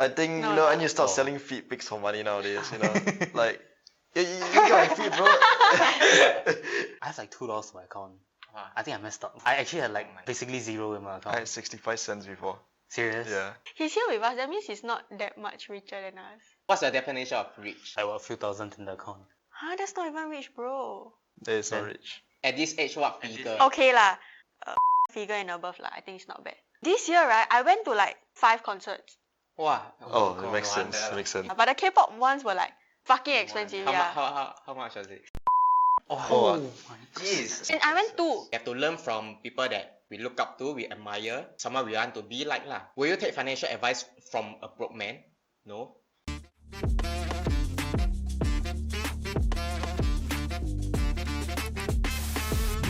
I think, No, you know, no. and you start Oh. selling feet pics for money nowadays, you know. Like, you got my feet, bro. I have like $2 to my account. Wow. I think I messed up. I actually had like basically zero in my I account. had 65 cents before. Serious? Yeah. He's here with us. That means he's not that much richer than us. What's the definition of rich? Like what, a few thousand in the account. Huh? That's not even rich, bro. That is not Then- rich. At this age, what figure? Okay lah. Figure and above lah. I think it's not bad. This year, right, I went to like 5 concerts. Wow. Oh, it God, makes no sense. wonder. It makes sense. But the K-pop ones were like fucking expensive, How, yeah. how much was it? Oh, my Jeez. And I went to. We have to learn from people that we look up to, we admire, someone we want to be like lah. Will you take financial advice from a broke man? No.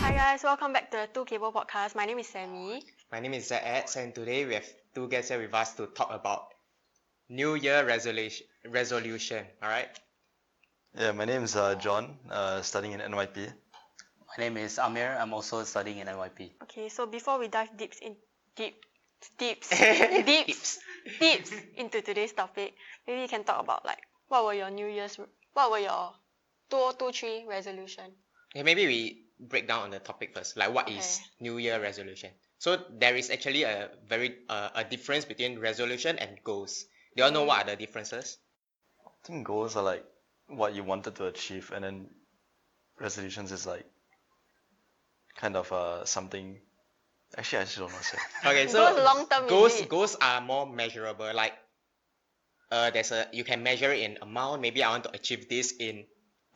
Hi guys, welcome back to the 2 Kaypoh podcast. My name is Sammi. My name is Zed, and today we have two guests here with us to talk about New Year resolution. Alright? Yeah, my name is John, studying in NYP. My name is Amir. I'm also studying in NYP. Okay, so before we dive deep into today's topic, maybe you can talk about like what were your 2023 resolution? Okay, maybe we break down on the topic first. Like, what is New Year resolution? So there is actually a very a difference between resolution and goals. Do you all know what are the differences? I think goals are like what you wanted to achieve, and then resolutions is like kind of something. Actually, I actually don't know. Say. Okay, so Goals long-term, is it? goals are more measurable. Like, you can measure it in amount. Maybe I want to achieve this in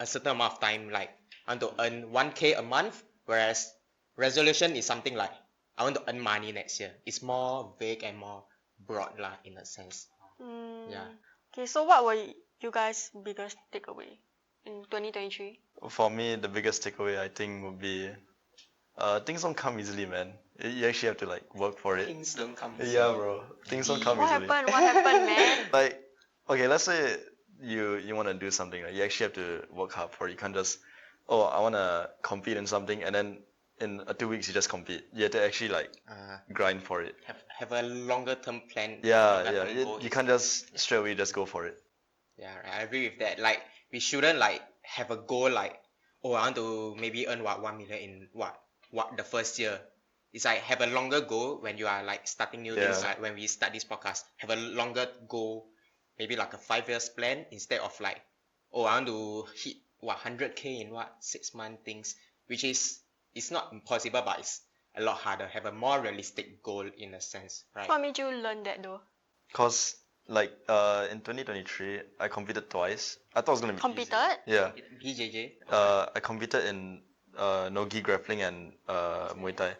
a certain amount of time. Like, I want to earn 1K a month. Whereas resolution is something like I want to earn money next year. It's more vague and more broad lah, in a sense. Yeah. Okay, so what were you guys' biggest takeaway in 2023? For me, the biggest takeaway I think would be things don't come easily, man. You actually have to like work for it. Things don't come. Yeah, bro. Things don't come What easily. happened? What happened, man? Like, okay, let's say you want to do something, right? You actually have to work hard for it. You can't just, oh, I want to compete in something, and then in 2 weeks you just compete. You have to actually like grind for it. Have a longer term plan. Yeah, longer yeah. term goal. You can't just straight away just go for it. Yeah, right, I agree with that. Like, we shouldn't like have a goal like, oh, I want to maybe earn 1 million in what the first year. It's like have a longer goal when you are like starting new things. Yeah. Like when we start this podcast, have a longer goal, maybe like a 5 years plan instead of like, oh, I want to hit 100K in 6 month things, which is it's not impossible, but it's a lot harder. Have a more realistic goal in a sense, right? What made you learn that though? Cause like in 2023 I competed twice. I thought it was gonna be Competed? easy. Yeah. BJJ. I competed in no-gi grappling and Muay Thai.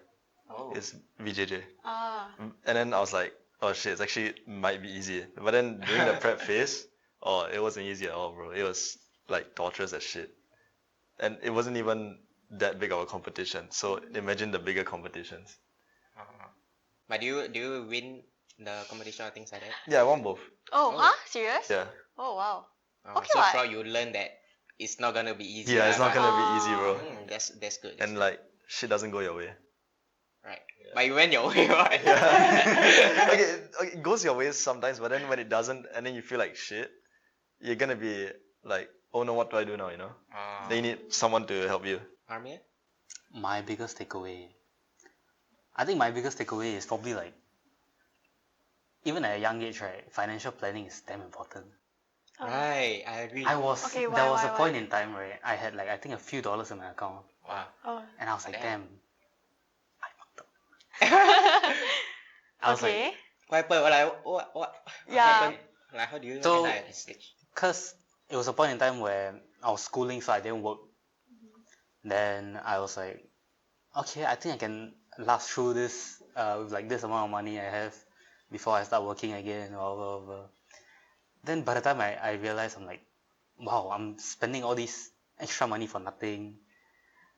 Oh. It's VJJ. Ah. And then I was like, oh shit, it's actually might be easy. But then during the prep phase, oh, it wasn't easy at all, bro. It was like torturous as shit. And it wasn't even that big of a competition. So imagine the bigger competitions. But do you win the competition or things like that? Yeah, I won both. Oh, huh? Serious? Yeah. Oh, wow. Okay, so what? far you learn that it's not gonna be easy. Yeah, it's not but- gonna be easy, bro. That's good. And like shit doesn't go your way. Right. But you went your way, right? Okay, it goes your way sometimes, but then when it doesn't, and then you feel like shit, you're gonna be like, oh no, what do I do now? You know? Then you need someone to help you. Armia? My biggest takeaway. I think my biggest takeaway is probably like, even at a young age, right, financial planning is damn important. Oh. Right, I agree. I was, Okay, there was why? a point in time, right, I had like, I think a few dollars in my account. Wow. Oh. And I was like, Damn. damn, I fucked up. I was Okay. like, What happened? What Yeah. happened? Like, how do you So- handle at this stage? because it was a point in time where I was schooling, so I didn't work. Then I was like, okay, I think I can last through this with like this amount of money I have before I start working again, blah, blah, blah. Then by the time I realized, I'm like, wow, I'm spending all this extra money for nothing.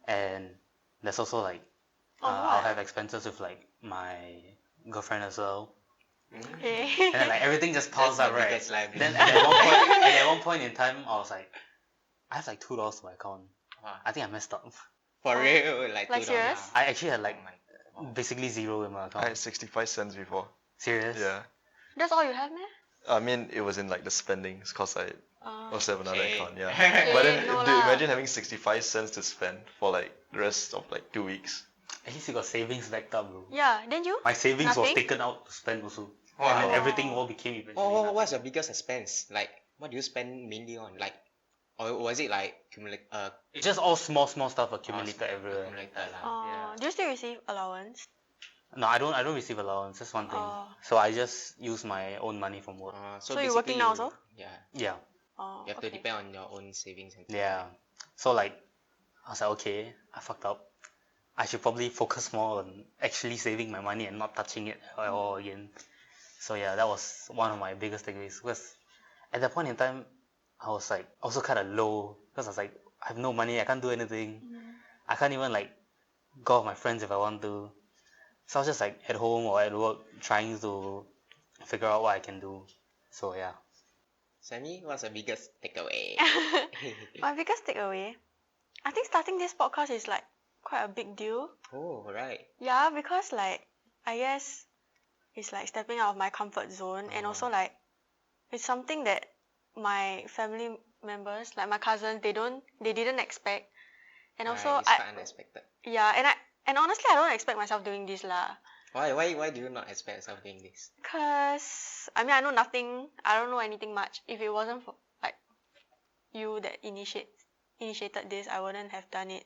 And there's also like, I'll have expenses with like my girlfriend as well. Okay. And then like everything just piles That's up, my right? biggest liability. Then at one point in time, I was like, I have like $2 to my account. Wow. I think I messed up. For real? Like $2. serious? I actually had like Oh my God. basically zero in my I account. had 65 cents before. Serious? Yeah. That's all you have, man? I mean, it was in like the spendings because I also have another Okay. account, yeah. Okay, But then, no dude, lah. imagine having 65 cents to spend for like the rest of like 2 weeks. At least you got savings backed up, bro. Yeah, then you? My savings was Nothing? taken out to spend also. Wow. And then everything Oh. all became eventually Oh, what's nothing. your biggest expense? Like, what do you spend mainly on? Like, or was it like It's just all small stuff accumulated small everywhere. accumulated lah? Oh, Yeah. do you still receive allowance? No, I don't receive allowance, that's one thing. Oh. So I just use my own money from work. So you're working now also? Yeah, Yeah. Oh, you have to okay. depend on your own savings and things Yeah. So like I was like, okay, I fucked up. I should probably focus more on actually saving my money and not touching it at all again. So yeah, that was one of my biggest takeaways because at that point in time I was like also kind of low because I was like, I have no money, I can't do anything. I can't even like go out with my friends if I want to. So I was just like at home or at work trying to figure out what I can do. So yeah. Sammy, what's the biggest takeaway? My biggest takeaway, I think starting this podcast is like quite a big deal. Oh, right. Yeah, because like I guess it's like stepping out of my comfort zone, and also like it's something that my family members, like my cousins, they didn't expect. And also It's quite unexpected. yeah, and honestly I don't expect myself doing this lah. Why do you not expect yourself doing this? Cause I mean I know nothing, I don't know anything much. If it wasn't for like you that initiated this, I wouldn't have done it.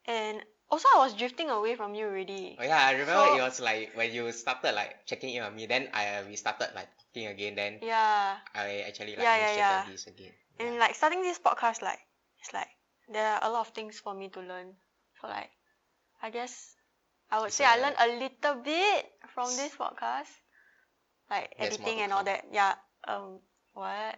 And also I was drifting away from you already. Oh yeah, I remember So- it was like when you started like checking in on me, then we started like talking again, then Yeah. I actually like Yeah, initiated yeah. this again. And Yeah. like starting this podcast, like it's like there are a lot of things for me to learn. So like I guess I would It's say I a- learned a little bit from this podcast. Like There's more editing to and all come. that. Yeah. What?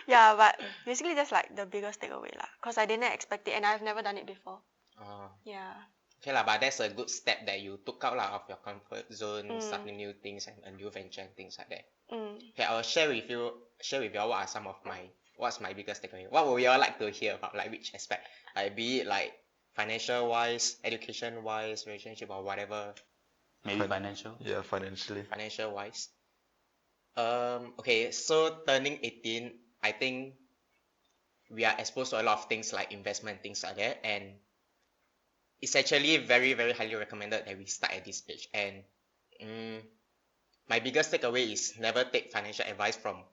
Yeah, but basically that's like the biggest takeaway lah. Cause I didn't expect it and I've never done it before. Oh. Yeah. Okay lah, but that's a good step that you took out lah of your comfort zone, Mm. starting new things and a new venture and things like that. Mm. Okay, I'll share with you what are some of what's my biggest takeaway. What would you all like to hear about? Like which aspect? Like be it like financial wise, education wise, relationship or whatever, Maybe financial. Yeah, financially. financial wise. Okay, so turning 18, I think we are exposed to a lot of things like investment, things like that, and it's actually very, very highly recommended that we start at this age. And my biggest takeaway is never take financial advice from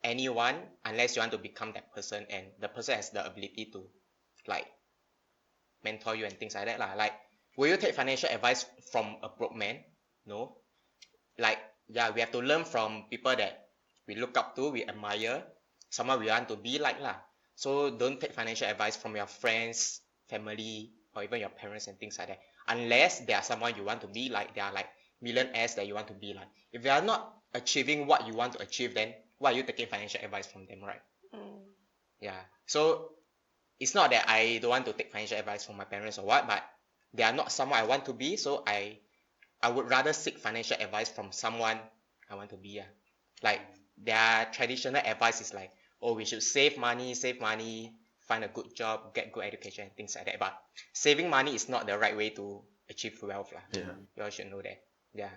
anyone unless you want to become that person and the person has the ability to like mentor you and things like that lah. Like, will you take financial advice from a broke man? No. Like, yeah, we have to learn from people that we look up to, we admire, someone we want to be like lah. So don't take financial advice from your friends, family, or even your parents and things like that. Unless they are someone you want to be like, they are like millionaires that you want to be like. If they are not achieving what you want to achieve, then why are you taking financial advice from them, right? Mm. Yeah. So it's not that I don't want to take financial advice from my parents or what, but they are not someone I want to be, so I would rather seek financial advice from someone I want to be. Yeah. Like their traditional advice is like, oh, we should save money, find a good job, get good education, and things like that. But saving money is not the right way to achieve wealth. Lah. Yeah. You all should know that. Yeah.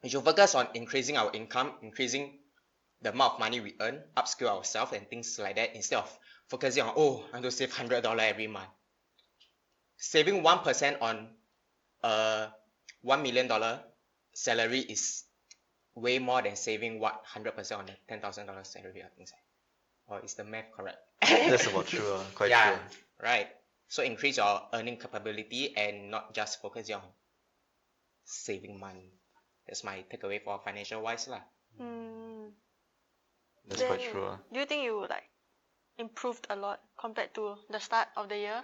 We should focus on increasing our income, increasing the amount of money we earn, upskill ourselves and things like that instead of focusing on, oh, I want to save $100 every month. Saving 1% on a $1 million salary is way more than saving 100% on a $10,000 salary or things like that. Or is the math correct? That's about true, quite yeah, true. right. So increase your earning capability and not just focus on saving money. That's my takeaway for financial wise lah. Mm. That's Then, quite true. do you think you like improved a lot compared to the start of the year?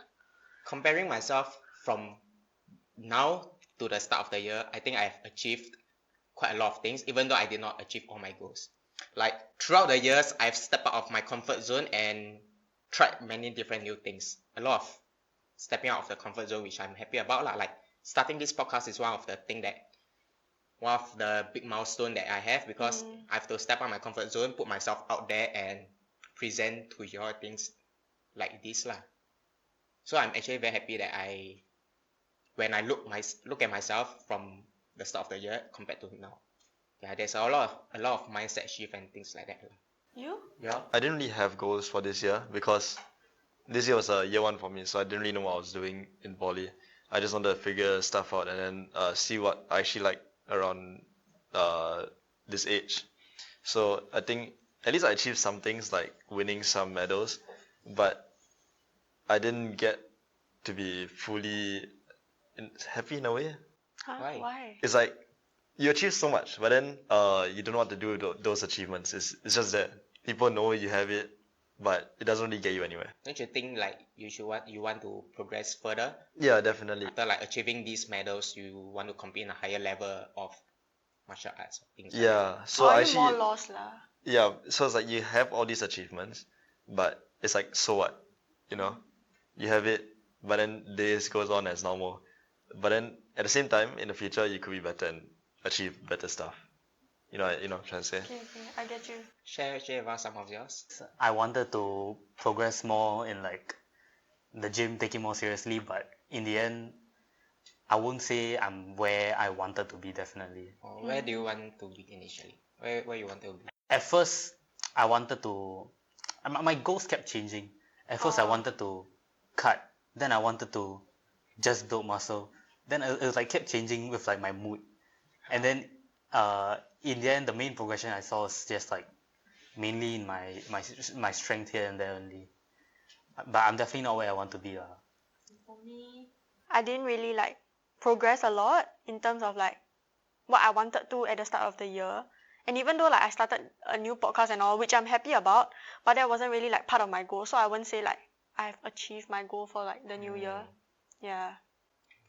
Comparing myself from now to the start of the year, I think I've achieved quite a lot of things, even though I did not achieve all my goals. Like throughout the years, I've stepped out of my comfort zone and tried many different new things. A lot of stepping out of the comfort zone, which I'm happy about. Like starting this podcast is one of the big milestone that I have because I have to step out my comfort zone, put myself out there and present to your things like this lah. So I'm actually very happy that when I look at myself from the start of the year compared to now. Yeah, there's a lot of mindset shift and things like that. You? Yeah. I didn't really have goals for this year because this year was a year one for me, so I didn't really know what I was doing in poly. I just wanted to figure stuff out and then see what I actually like around uh, this age. So I think at least I achieved some things like winning some medals, but I didn't get to be fully happy in a way. Huh? Why? Why? It's like you achieve so much, but then you don't know what to do with those achievements. It's just that people know you have it, but it doesn't really get you anywhere. Don't you think like you want to progress further Yeah, definitely. after like achieving these medals? You want to compete in a higher level of martial arts or things like Yeah, so Or I are you more actually lost lah? yeah, so it's like you have all these achievements, but it's like so what, you know? You have it, but then days goes on as normal. But then at the same time, in the future, you could be better and achieve better stuff. You know what I'm trying to say? Okay, I get you. that? Share with us some of yours. I wanted to progress more in like the gym, take it more seriously, but in the end, I won't say I'm where I wanted to be. Definitely. Or where do you want to be initially? Where you want to be? At first, I wanted to. My goals kept changing. At first, I Oh. wanted to cut. Then I wanted to just build muscle. Then it was like kept changing with like my mood. And then in the end, the main progression I saw was just like mainly in my strength here and there only. But I'm definitely not where I want to be. For me, I didn't really like progress a lot in terms of like what I wanted to at the start of the year. And even though like I started a new podcast and all, which I'm happy about, but that wasn't really like part of my goal. So I wouldn't say like I've achieved my goal for like the new year. Yeah.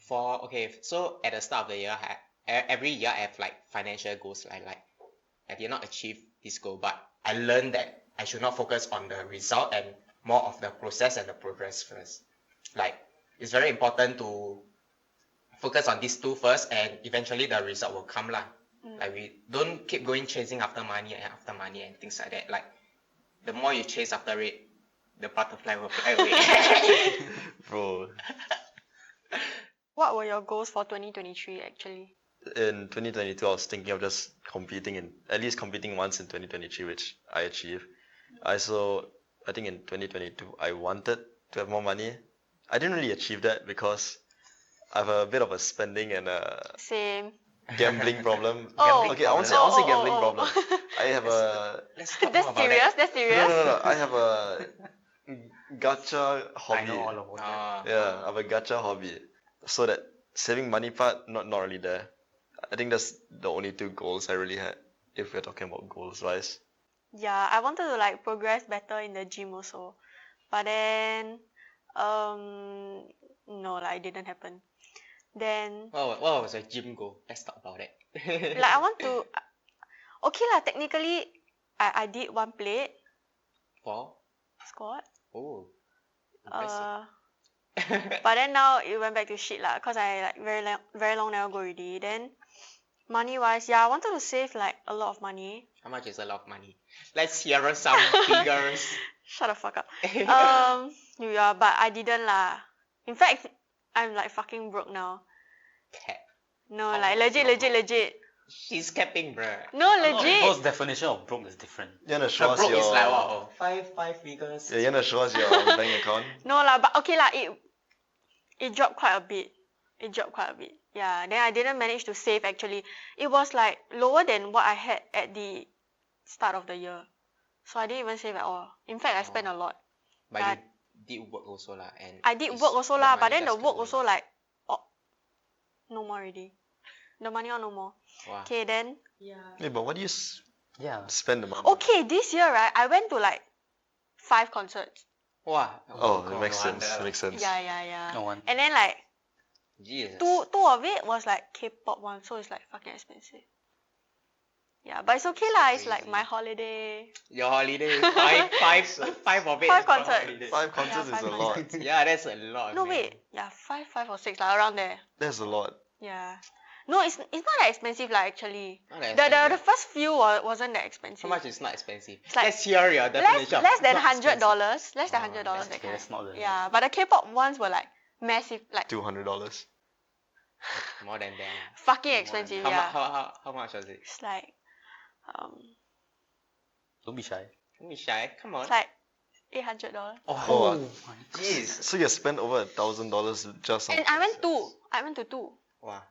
So at the start of the year, every year I have like financial goals. Like I did not achieve this goal, but I learned that I should not focus on the result and more of the process and the progress first. Like it's very important to focus on these two first, and eventually the result will come lah. Like we don't keep going chasing after money and things like that. Like the more you chase after it, the butterfly will fly away. Bro, What were your goals for 2023 actually? in 2022, I was thinking of just at least competing once in 2023, which I achieved. I think in 2022, I wanted to have more money. I didn't really achieve that because I have a bit of a spending and a Same. gambling problem. Oh. Okay, I won't say gambling oh. problem. I have a Let's talk That's more about serious. that. That's serious. no. I have a gacha hobby. I know all about that. Yeah, I have a gacha hobby. So that saving money part, not really there. I think that's the only two goals I really had. If we're talking about goals wise. Yeah, I wanted to like progress better in the gym also, but then no, like it didn't happen. Then What was your gym goal? Let's talk about it. like I want to okay lah, technically I did one plate For squat. oh, impressive. But then now it went back to shit lah, cause I like very long never go already. Then money wise, yeah, I wanted to save like a lot of money. How much is a lot of money? Let's hear some figures. Shut the fuck up. Yeah, but I didn't lah. In fact, I'm like fucking broke now. Cap. No, How like much is legit. She's capping, bruh. No, People's legit. definition of broke is different. You wanna show us Broke your is like what? Oh, five figures. Yeah, you wanna show us your bank account? No lah, but okay lah. It dropped quite a bit. Yeah. Then I didn't manage to save actually. It was like lower than what I had at the start of the year. So I didn't even save at all. In fact, I spent a lot. But But- you did work also lah, and I did it's- work also the lah, money but then the just work keep also going. like no more already. The money all no more. Wow. Okay, then Hey, but what do you Yeah. spend the money? okay, this year right, I went to like 5 concerts. Wow. Oh, it God, makes no sense. wonder. It makes sense. Yeah. No one. And then like Jesus. two of it was like K-pop one, so it's like fucking expensive. Yeah, but it's okay lah. It's like Crazy. my holiday. Your holiday, five of it. 5 is for concerts. holiday. 5 concerts Yeah, is a 5 lot. concerts. Yeah, that's a lot. No man. wait, yeah, 5 or 6 lah, around there. That's a lot. Yeah. No, it's not that expensive lah actually. Not that The expensive. first few wasn't that expensive. How much is not expensive? like Let's hear your definition. less than not expensive. $100. Less than Oh, $100 that's that okay, kind. that's not the- Yeah, but the K-pop ones were like massive, like $200. More than that. fucking expensive. Yeah. How much was it? It's like Don't be shy. Don't be shy. Come on. It's like $800. Oh, my Jeez. so you spent over $1,000 just on And I went concerts. to two. Wow.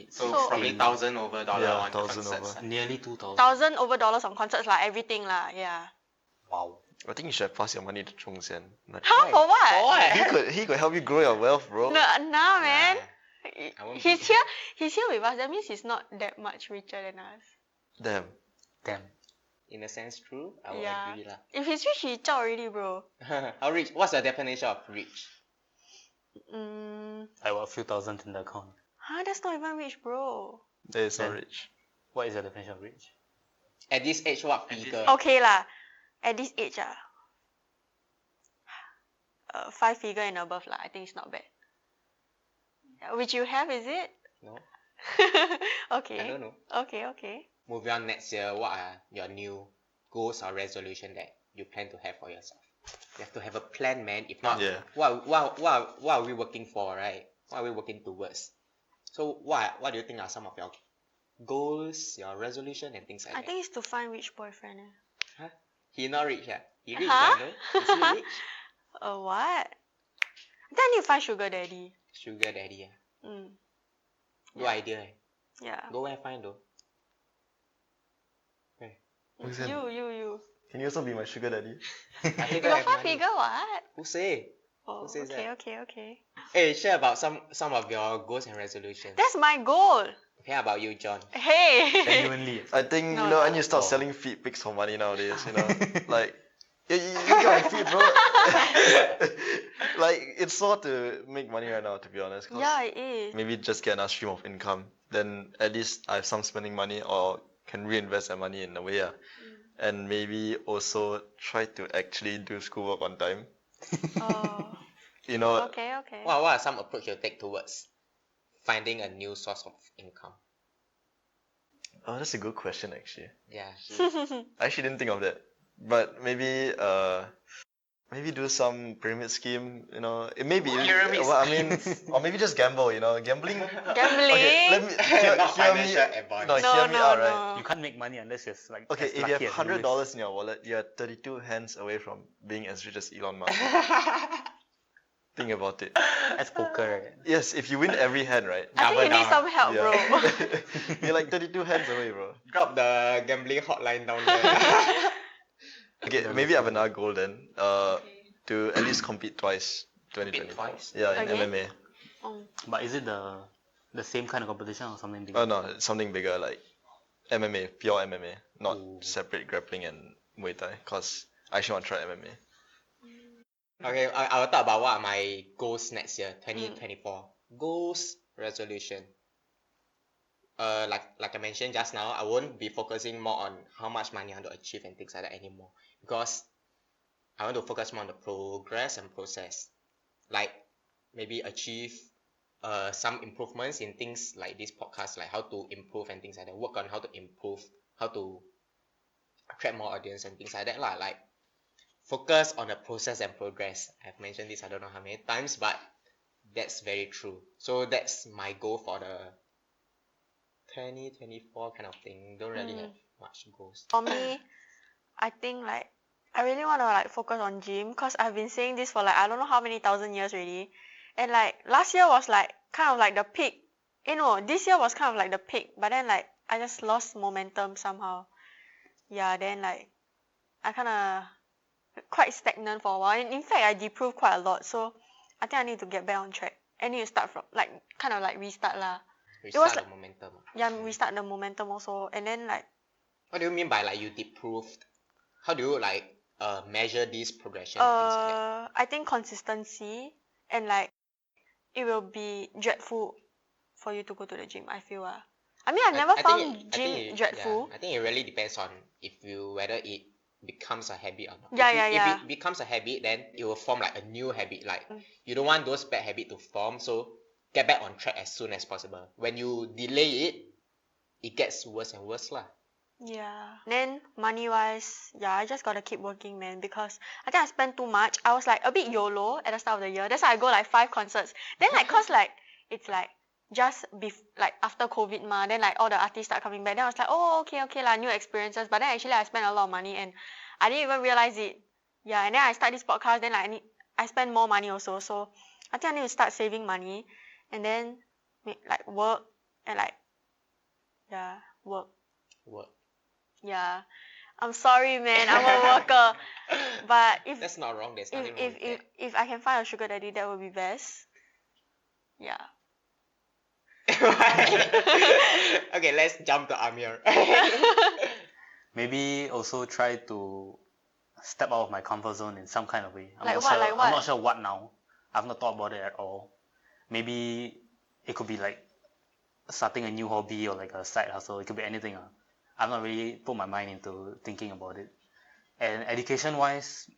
So So- probably $1,000 over dollar Yeah, on 1,000 concerts. over. nearly 2,000. $1,000 on concerts lah, everything lah, yeah. Wow. I think you should have passed your money to Chung Xian. Like, Huh? For what? For what? he could help you grow your wealth, bro. Nah, man. I won't He's be. He's here with us. That means he's not that much richer than us. Damn. Damn. In a sense, true. I would Yeah. agree lah. If he's rich, he zhao already, bro. How rich? What's the definition of rich? Mm, I got a few thousand in the account. huh? That's not even rich, bro. That is not Then- rich. What is the definition of rich? At this age, what figure? Okay lah. At this age, 5-figure and above lah. I think it's not bad. Yeah, which you have, is it? No, Okay. I don't know. Okay. Moving on next year, what are your new goals or resolution that you plan to have for yourself? You have to have a plan, man. If not, Yeah. what are we working for, right? What are we working towards? So what do you think are some of your goals, your resolution and things like I that? think it's to find rich boyfriend. Huh? He not rich, yeah? He rich, Huh? I know. Is he rich? What? Then I need to find sugar daddy. Sugar daddy, yeah. Good Yeah. idea, eh? Yeah. Go where find though. Who's that? You. Can you also be my sugar daddy? I You hate got that 5-figure, what? Who say? Oh, says okay. Hey, share about some of your goals and resolutions. That's my goal. Okay, how about you, John? Hey. Genuinely. I think, No, you know, no. I need to start Oh. selling feet pics for money nowadays, you know? Like, you get my feet, bro. Like, it's so hard to make money right now, to be honest. 'Cause Yeah, it is. maybe just get another stream of income. Then at least I have some spending money or can reinvest that money in a way. And maybe also try to actually do schoolwork on time. Oh. You know, Okay. What are some approach you take towards finding a new source of income? oh, that's a good question actually. Yeah. I actually didn't think of that. But maybe do some pyramid scheme, you know. It may be Pyramid well, I mean, or maybe just gamble, you know. Gambling. Gambling? Okay, let me hear, Not hear me. financial advice. No, No, hear me out, right? no. You can't make money unless you're like Okay, as if you lucky have as Lewis. $100 in your wallet, you're 32 hands away from being as rich as Elon Musk. Think about it. That's poker, right? Yes, if you win every hand, right? I think you need down. some help, bro. You're like 32 hands away, bro. Drop the gambling hotline down there. Okay, maybe I have another goal then. To at least compete twice. 2020. Compete twice? Yeah, in Again? MMA. But is it the same kind of competition or something bigger? Oh no, it's something bigger like MMA, pure MMA, not Ooh. separate grappling and Muay Thai. Cause I actually want to try MMA. Okay, I will talk about what are my goals next year, 2024. Goals, resolution. Like I mentioned just now, I won't be focusing more on how much money I want to achieve and things like that anymore. Because I want to focus more on the progress and process. Like maybe achieve some improvements in things like this podcast, like how to improve and things like that. Work on how to improve, how to attract more audience and things like that lah. Like focus on the process and progress. I've mentioned this I don't know how many times, but that's very true. So that's my goal for the 2024 kind of thing. Don't really have much goals. For me, I think like I really want to like focus on gym cause I've been saying this for like I don't know how many thousand years already, and like last year was like kind of like the peak. This year was kind of like the peak, but then like I just lost momentum somehow. Yeah, then like I kind of quite stagnant for a while. In fact, I deproved quite a lot, so I think I need to get back on track. I need to start from like kind of like restart lah. Restart like- the momentum. Yeah, restart the momentum also, and then like What do you mean by like you deproved? How do you like measure this progression and things like that? I think consistency and like it will be dreadful for you to go to the gym. I feel I mean I've never found gym dreadful. I think it really depends on whether it becomes a habit or not. Yeah. If it becomes a habit, then it will form like a new habit. Like you don't want those bad habits to form, so get back on track as soon as possible. When you delay it, it gets worse and worse lah. Yeah. Then money wise, yeah, I just gotta keep working, man, because I think I spent too much. I was like a bit YOLO at the start of the year. That's why I go like 5 concerts. Then like cause like it's like just like after COVID ma, then like all the artists start coming back. Then I was like, oh okay lah, new experiences. But then actually I spent a lot of money and I didn't even realize it. Yeah, and then I start this podcast, then like I spend more money also. So I think I need to start saving money and then like work and like work. Work. Yeah. I'm sorry man, I'm a worker. But if That's not wrong. There's nothing wrong with that. if I can find a sugar daddy, that would be best. Yeah. Okay, let's jump to Amir. Maybe also try to step out of my comfort zone in some kind of way. Like what, like what? I'm not sure what now. I've not thought about it at all. Maybe it could be like starting a new hobby or like a side hustle. It could be anything. I've not really put my mind into thinking about it. And education wise,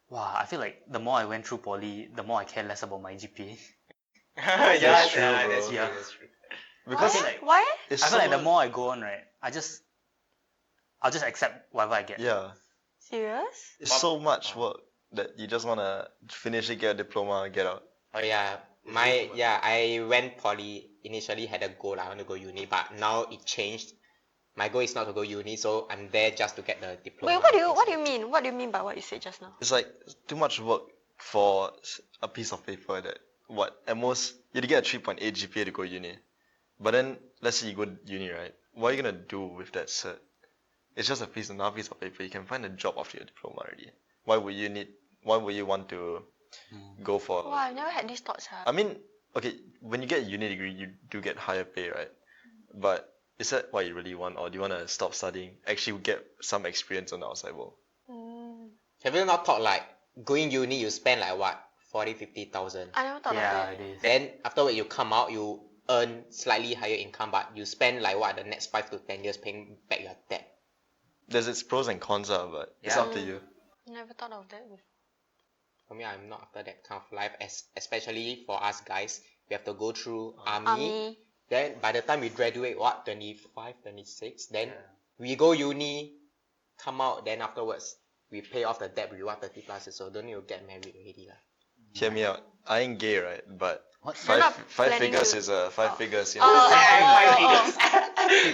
wow, I feel like the more I went through poly, the more I care less about my GPA. Yeah, That's true, yeah, bro. that's true, Yeah. that's true. Because Why? it's I feel like the so- more I go on, right, I'll just accept whatever I get. yeah, Serious? it's so much work that you just wanna finish it, get a diploma, get out. Oh yeah, I went poly initially had a goal. I want to go uni, but now it changed. My goal is not to go uni, so I'm there just to get the diploma. Wait, what do you mean? What do you mean by what you said just now? It's like too much work for a piece of paper that at most you get a 3.8 GPA to go uni. But then let's say you go uni, right? What are you gonna do with that cert? It's just another piece of paper. You can find a job after your diploma already. Why would you want to go for? Wow, I've never had these thoughts. I mean, okay, when you get a uni degree, you do get higher pay, right? But is that what you really want, or do you want to stop studying, actually get some experience on the outside world? Have you not thought like going uni you spend like what 40,000-50,000? I never thought Yeah, of it is. Then afterward you come out, you earn slightly higher income, but you spend like what the next 5 to 10 years paying back your debt. There's its pros and cons, but it's Yeah. up to you. that. Never thought of that before. For me, I'm not after that kind of life, especially for us guys. We have to go through army. Army. Then by the time we graduate, what 25, 26, then we go uni, come out. Then afterwards, we pay off the debt. We want 30 plus, so don't need to get married already lah. Hear me out. I ain't gay, right? But What? You're not five planning figures to- is five figures. You Oh, know.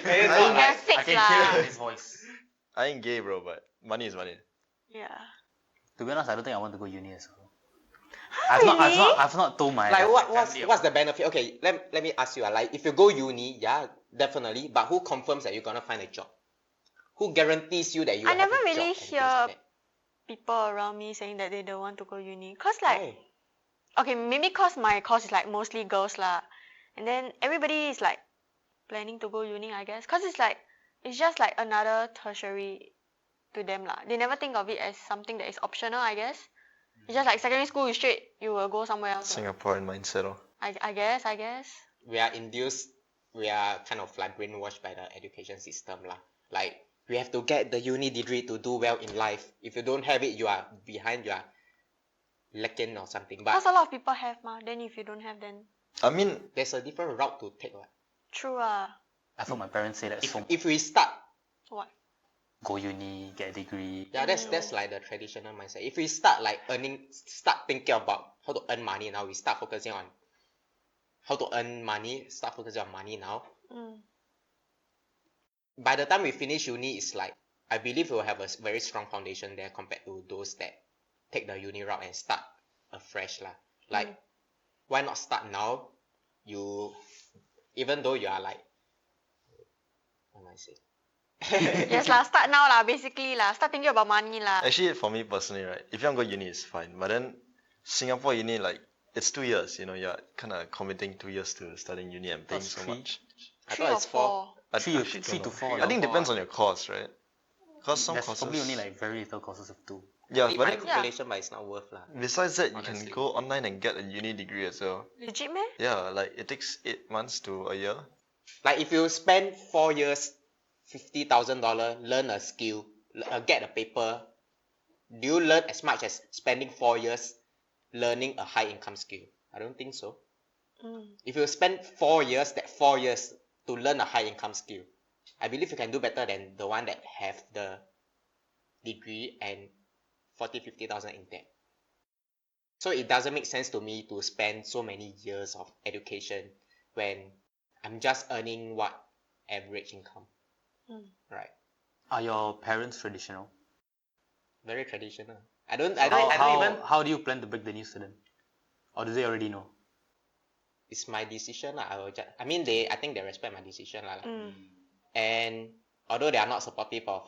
Maybe not They're like- fixed I can hear it in lah. his voice. I ain't gay, bro. But money is money. Yeah. To be honest, I don't think I want to go uni as well. Really? I've not told my Like family what's about the benefit? Okay, let me ask you. Like if you go uni, yeah, definitely. But who confirms that you're gonna find a job? Who guarantees you that you I will have never a really job and things hear like that? people around me saying that they don't want to go uni. Cause like, Why? okay, maybe cause my course is like mostly girls lah. And then everybody is like planning to go uni, I guess. Cause it's just like another tertiary to them lah. They never think of it as something that is optional, I guess. It's just like secondary school, you will go somewhere else. Singaporean mindset, oh. I guess. We are induced. We are kind of like brainwashed by the education system lah. Like we have to get the uni degree to do well in life. If you don't have it, you are behind. You are lacking or something. But Cause a lot of people have ma. Then if you don't have, then I mean, there's a different route to take. What? true ah. I've heard my parents say that. If we start, What? Go uni, get a degree. yeah, that's like the traditional mindset. If we start like start thinking about how to earn money now, we start focusing on how to earn money, start focusing on money now. By the time we finish uni, it's like I believe we'll have a very strong foundation there compared to those that take the uni route and start afresh lah. Like, why not start now? Even though you are like, what am I saying? Yes lah, start now lah, basically lah. Start thinking about money lah. actually, for me personally, right, if you want to go uni, it's fine. But then Singapore uni, like, it's 2 years. You know, you're kind of committing 2 years to studying uni and paying That's so three. much. I Three thought or it's 4. I Three actually don't to know. four, I think yeah. depends on your course, right? Because some There's courses. probably only like very little courses of 2. Yeah, Did but my then, calculation, but it's not worth lah. besides that, you Honestly. can go online and get a uni degree as well. Legit meh? Yeah, like it takes 8 months to a year. Like if you spend 4 years, $50,000, learn a skill, get a paper, do you learn as much as spending 4 years learning a high income skill? I don't think so. If you spend 4 years, that 4 years to learn a high income skill, I believe you can do better than the one that have the degree and 50,000 in debt. So it doesn't make sense to me to spend so many years of education when I'm just earning what average income. Right. Are your parents traditional? Very traditional. I don't even. How do you plan to break the news to them? Or do they already know? It's my decision lah. I mean I think they respect my decision lah. And although they are not supportive of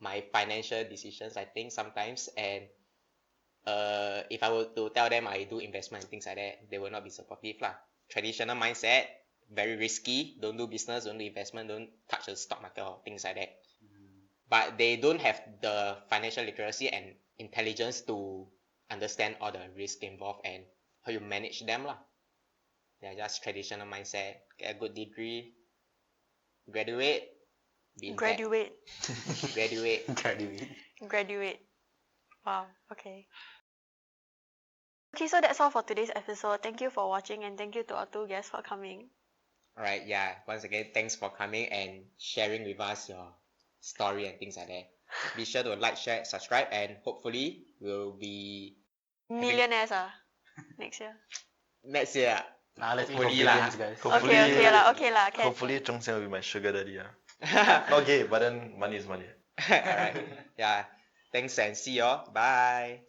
my financial decisions, I think sometimes, and if I were to tell them I do investment and things like that, they will not be supportive lah. Traditional mindset, very risky. Don't do business, don't do investment, don't touch the stock market or things like that. But they don't have the financial literacy and intelligence to understand all the risk involved and how you manage them lah. They're just traditional mindset. Get a good degree, graduate, be in tech. Graduate. Graduate. Wow. Okay. Okay, so that's all for today's episode. Thank you for watching and thank you to our two guests for coming. Alright, yeah. Once again, thanks for coming and sharing with us your story and things like that. Be sure to like, share, subscribe, and hopefully we'll be Millionaires next year. next year. Let's eat Hopefully billions, lah. guys. Hopefully, Okay lah. Can. hopefully Zhongxian will be my sugar daddy. Not gay, but then money is money. Alright. Yeah. Thanks and see y'all. Bye.